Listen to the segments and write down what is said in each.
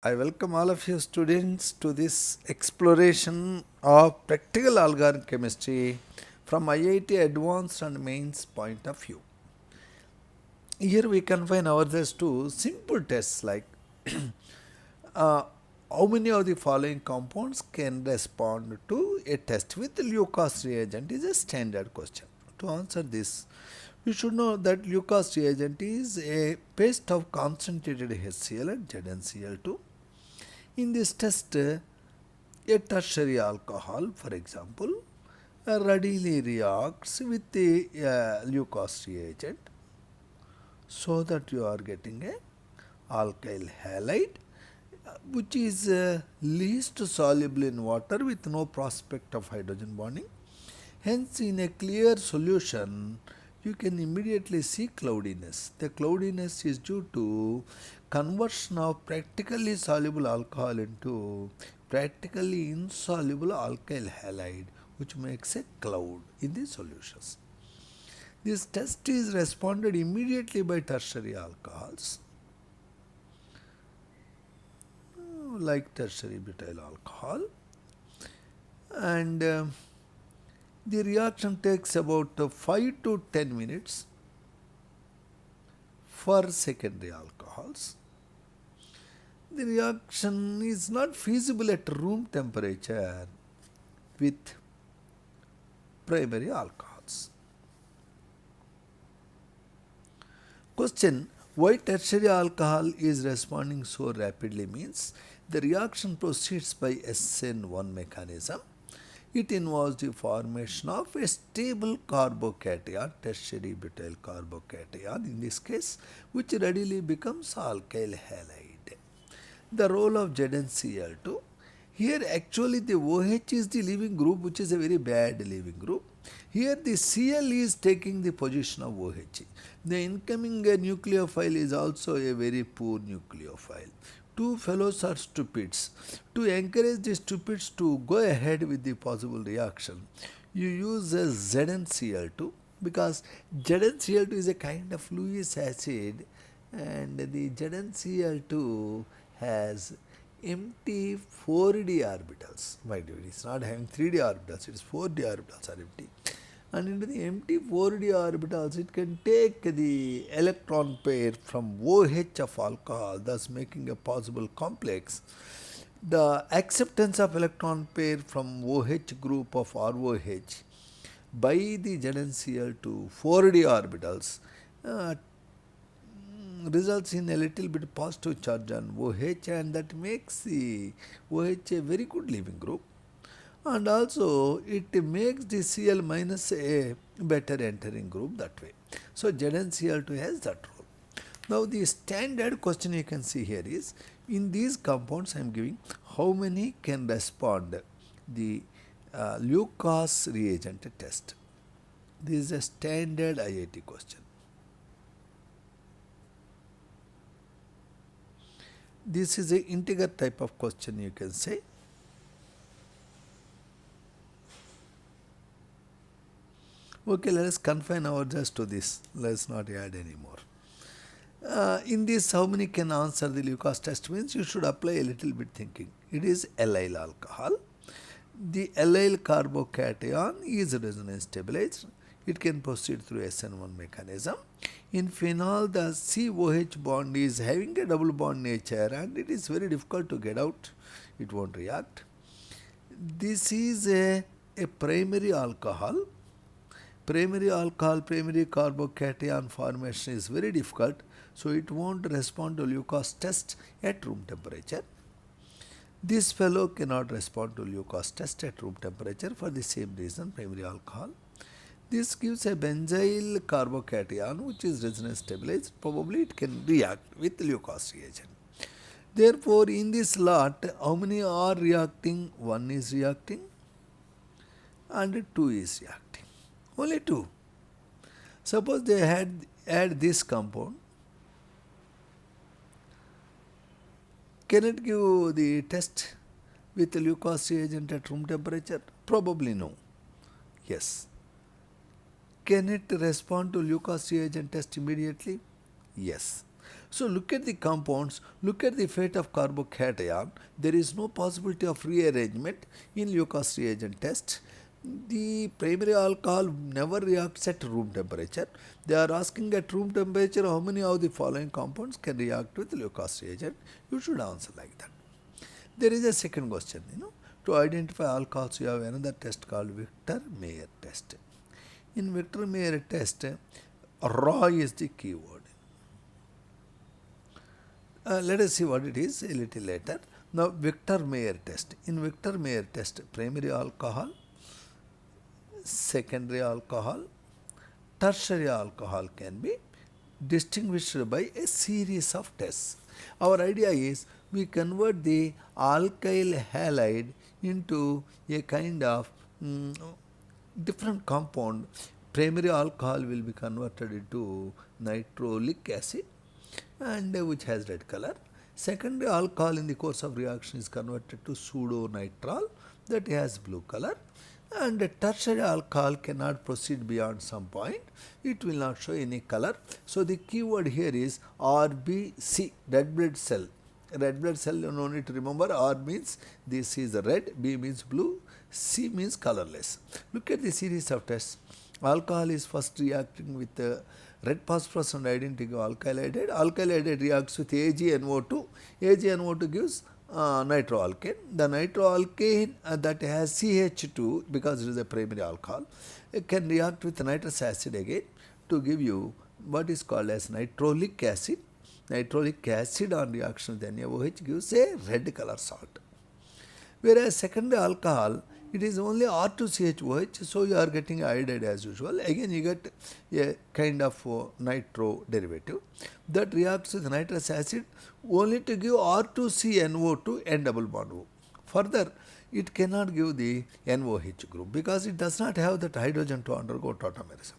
I welcome all of you students to this exploration of practical organic chemistry from IIT Advanced and Mains point of view. Here we confine ourselves to simple tests like uh, how many of the following compounds can respond to a test with Lucas reagent is a standard question. To answer this, you should know that Lucas reagent is a paste of concentrated HCl and ZnCl2. In this test, a tertiary alcohol, for example, readily reacts with the Lucas reagent so that you are getting a alkyl halide which is least soluble in water with no prospect of hydrogen bonding. Hence, in a clear solution, you can immediately see cloudiness. The cloudiness is due to conversion of practically soluble alcohol into practically insoluble alkyl halide, which makes a cloud in the solutions. This test is responded immediately by tertiary alcohols like tertiary butyl alcohol, and the reaction takes about 5 to 10 minutes for secondary alcohols. The reaction is not feasible at room temperature with primary alcohols. Question: why tertiary alcohol is responding so rapidly means the reaction proceeds by SN1 mechanism. It involves the formation of a stable carbocation, tertiary butyl carbocation in this case, which readily becomes alkyl halide. The role of ZnCl2. Here actually the OH is the leaving group, which is a very bad leaving group. Here the Cl is taking the position of OH. The incoming nucleophile is also a very poor nucleophile. Two fellows are stupids. To encourage the stupids to go ahead with the possible reaction, you use a ZnCl2 because ZnCl2 is a kind of Lewis acid, and the ZnCl2 has empty 4d orbitals. Mind you, it is not having 3d orbitals, it is 4d orbitals are empty. And into the empty 4d orbitals, it can take the electron pair from OH of alcohol, thus making a possible complex. The acceptance of electron pair from OH group of ROH by the ZnCl to 4d orbitals uh, results in a little bit positive charge on OH, and that makes the OH a very good leaving group, and also it makes the Cl minus a better entering group that way. So ZnCl2 has that role. Now the standard question you can see here is, in these compounds I am giving how many can respond the Lucas reagent test. This is a standard IIT question. This is a integer type of question you can say. Okay, let us confine ourselves to this. Let us not add any more. In this, how many can answer the Lucas test means you should apply a little bit thinking. It is allyl alcohol. The allyl carbocation is resonance stabilized. It can proceed through SN1 mechanism. In phenol, the COH bond is having a double bond nature and it is very difficult to get out. It won't react. This is a primary alcohol. Primary alcohol, primary carbocation formation is very difficult, so it won't respond to Lucas test at room temperature. This fellow cannot respond to Lucas test at room temperature for the same reason, primary alcohol. This gives a benzyl carbocation which is resonance stabilized. Probably it can react with Lucas reagent. Therefore, in this lot, how many are reacting? 1 is reacting and 2 is reacting. Only 2. Suppose they had add this compound, can it give the test with the Lucas reagent at room temperature? Probably no. Yes. Can it respond to Lucas reagent test immediately? Yes. So look at the compounds, look at the fate of carbocation. There is no possibility of rearrangement in Lucas reagent test. The primary alcohol never reacts at room temperature. They are asking at room temperature how many of the following compounds can react with Lucas reagent. You should answer like that. There is a second question, to identify alcohols, you have another test called Victor-Meyer test. In Victor-Meyer test, raw is the keyword. Let us see what it is a little later. Now, Victor-Meyer test. In Victor-Meyer test, primary alcohol, secondary alcohol, tertiary alcohol can be distinguished by a series of tests. Our idea is we convert the alkyl halide into a kind of different compound. Primary alcohol will be converted into nitrolic acid and which has red color. Secondary alcohol in the course of reaction is converted to pseudo-nitral that has blue color, and tertiary alcohol cannot proceed beyond some point. It will not show any color. So the keyword here is RBC, red blood cell. Red blood cell, you no need to remember. R means this is red, B means blue, C means colorless. Look at the series of tests. Alcohol is first reacting with red phosphorus and identical alkyl halide. Alkyl halide reacts with AgNO2. AgNO2 gives nitroalkane. The nitroalkane that has CH2, because it is a primary alcohol, it can react with nitrous acid again to give you what is called as nitrolic acid. Nitrolic acid on reaction with NaOH gives a red color salt. Whereas secondary alcohol, it is only R2CHOH, so you are getting iodide as usual. Again you get a kind of nitro derivative that reacts with nitrous acid only to give R2CNO2 and double bond O. Further, it cannot give the NOH group because it does not have that hydrogen to undergo tautomerism.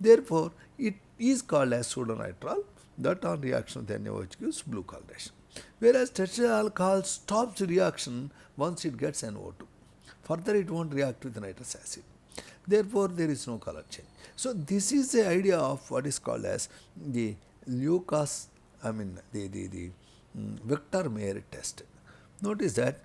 Therefore, it is called as pseudonitral, that on reaction with NaOH gives blue coloration. Whereas tertiary alcohol stops reaction once it gets NO2. Further, it won't react with nitrous acid. Therefore, there is no color change. So, this is the idea of what is called as the Victor-Meyer test. Notice that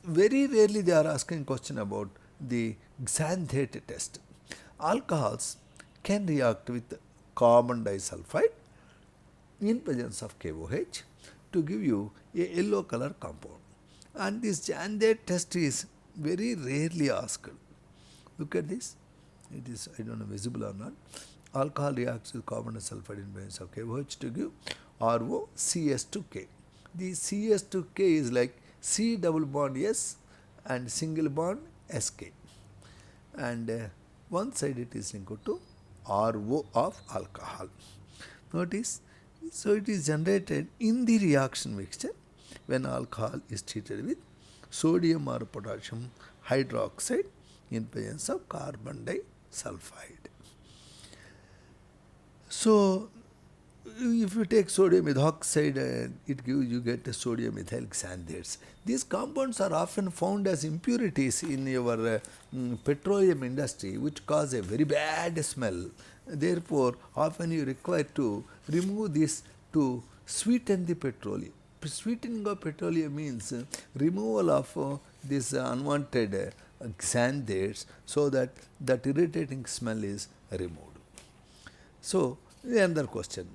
very rarely they are asking question about the xanthate test. Alcohols can react with carbon disulfide in presence of KOH to give you a yellow color compound. And this xanthate test is very rarely asked. Look at this. It is, I don't know, visible or not. Alcohol reacts with carbon disulfide in presence of KOH to give ROCS2K. The CS2K is like C double bond S and single bond SK. And one side it is linked to RO of alcohol. Notice, so it is generated in the reaction mixture when alcohol is treated with sodium or potassium hydroxide in presence of carbon disulfide. So, if you take sodium ethoxide, it gives you get sodium ethyl xanthates. These compounds are often found as impurities in your petroleum industry, which cause a very bad smell. Therefore, often you require to remove this to sweeten the petroleum. Sweetening of petroleum means removal of this unwanted xanthates so that that irritating smell is removed. So, another question.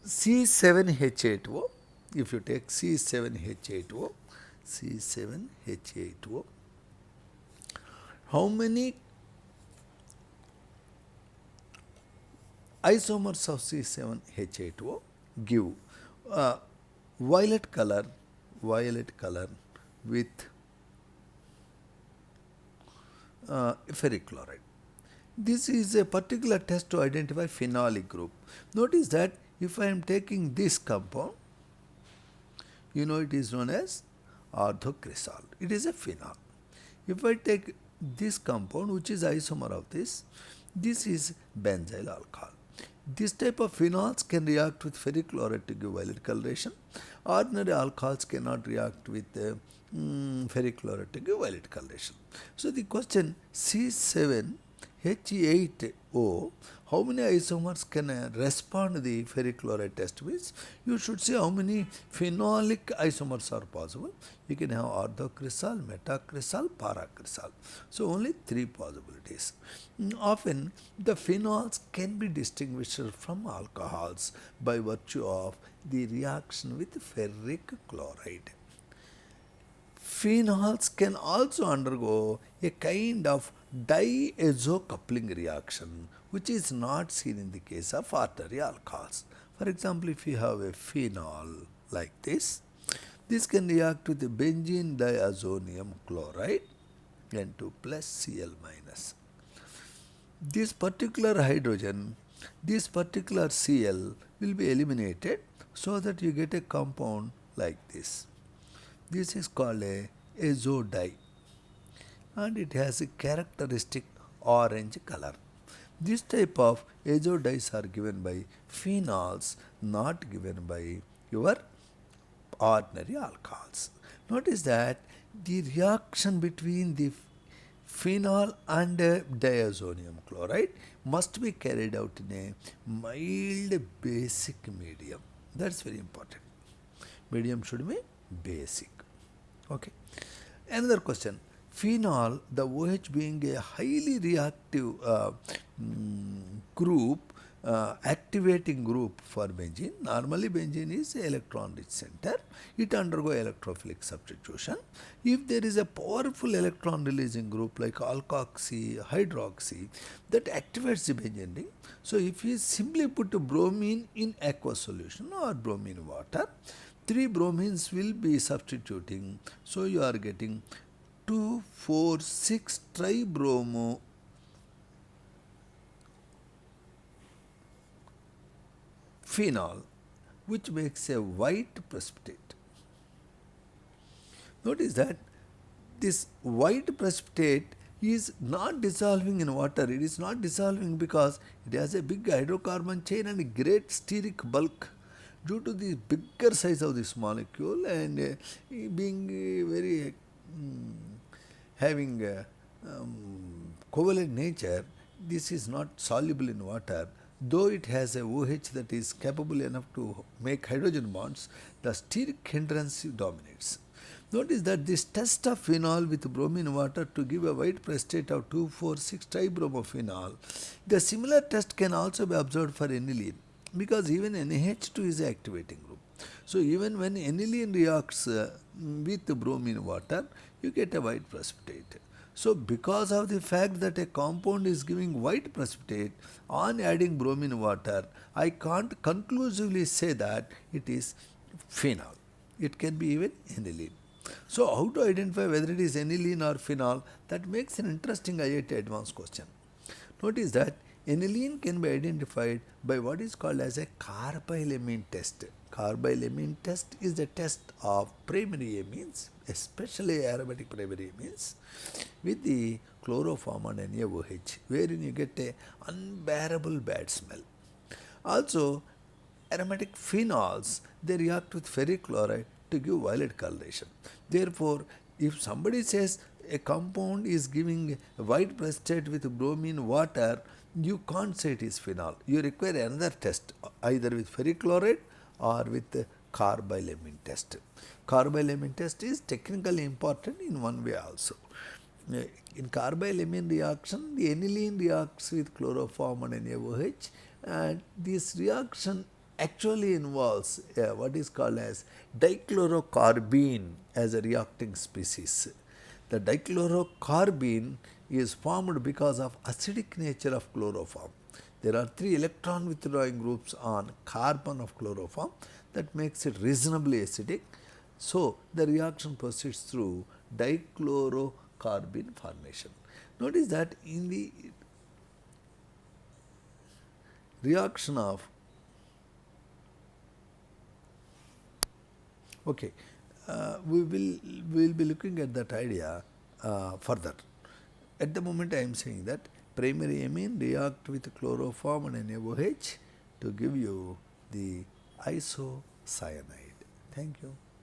C7H8O, if you take C7H8O, how many isomers of C7H8O give violet color with ferric chloride? This is a particular test to identify phenolic group. Notice that if I am taking this compound, you know it is known as orthocresol. It is a phenol. If I take this compound, which is isomer of this is benzyl alcohol. This type of phenols can react with ferric chloride to give violet coloration. Ordinary alcohols cannot react with ferric chloride to give violet coloration. So the question C7H8O H8O, how many isomers can respond to the ferric chloride test? Means you should see how many phenolic isomers are possible. You can have orthocresol, metacresol, paracresol. So only three possibilities. Often the phenols can be distinguished from alcohols by virtue of the reaction with ferric chloride. Phenols can also undergo a kind of diazo coupling reaction, which is not seen in the case of artery alcohols. For example, if you have a phenol like this can react with the benzene diazonium chloride, N2 plus Cl minus. This particular hydrogen, this particular Cl will be eliminated so that you get a compound like this. This is called a azodie and it has a characteristic orange color. This type of azodies are given by phenols, not given by your ordinary alcohols. Notice that the reaction between the phenol and diazonium chloride must be carried out in a mild basic medium. That's very important. Medium should be basic. Okay. Another question. Phenol, the OH being a highly reactive group, activating group for benzene. Normally benzene is electron rich center. It undergo electrophilic substitution. If there is a powerful electron releasing group like alkoxy, hydroxy, that activates the benzene ring. So if you simply put bromine in aqueous solution or bromine water, 3 bromines will be substituting. So you are getting 2,4,6 tribromo phenol, which makes a white precipitate. Notice that this white precipitate is not dissolving in water. It is not dissolving because it has a big hydrocarbon chain and great steric bulk. Due to the bigger size of this molecule and being very having covalent nature, this is not soluble in water. Though it has a OH that is capable enough to make hydrogen bonds, the steric hindrance dominates. Notice that this test of phenol with bromine water to give a white precipitate of 2,4,6 tribromophenol, the similar test can also be observed for aniline, because even NH2 is an activating group. So even when aniline reacts with bromine water, you get a white precipitate. So because of the fact that a compound is giving white precipitate on adding bromine water, I can't conclusively say that it is phenol. It can be even aniline. So how to identify whether it is aniline or phenol? That makes an interesting IIT advanced question. Notice that aniline can be identified by what is called as a carbylamine test. Carbylamine test is the test of primary amines, especially aromatic primary amines, with the chloroform and NaOH, wherein you get a unbearable bad smell. Also, aromatic phenols, they react with ferric chloride to give violet coloration. Therefore, if somebody says a compound is giving white precipitate with bromine water, you can't say it is phenol. You require another test, either with ferric chloride or with carbylamine test. Carbylamine test is technically important in one way also. In carbylamine reaction, the aniline reacts with chloroform and NaOH, and this reaction actually involves what is called as dichlorocarbene as a reacting species. The dichlorocarbene is formed because of acidic nature of chloroform. There are 3 electron withdrawing groups on carbon of chloroform that makes it reasonably acidic. So the reaction proceeds through dichlorocarbene formation. Notice that in the reaction of we will be looking at that idea further. At the moment I am saying that primary amine react with chloroform and NaOH to give you the isocyanide. Thank you.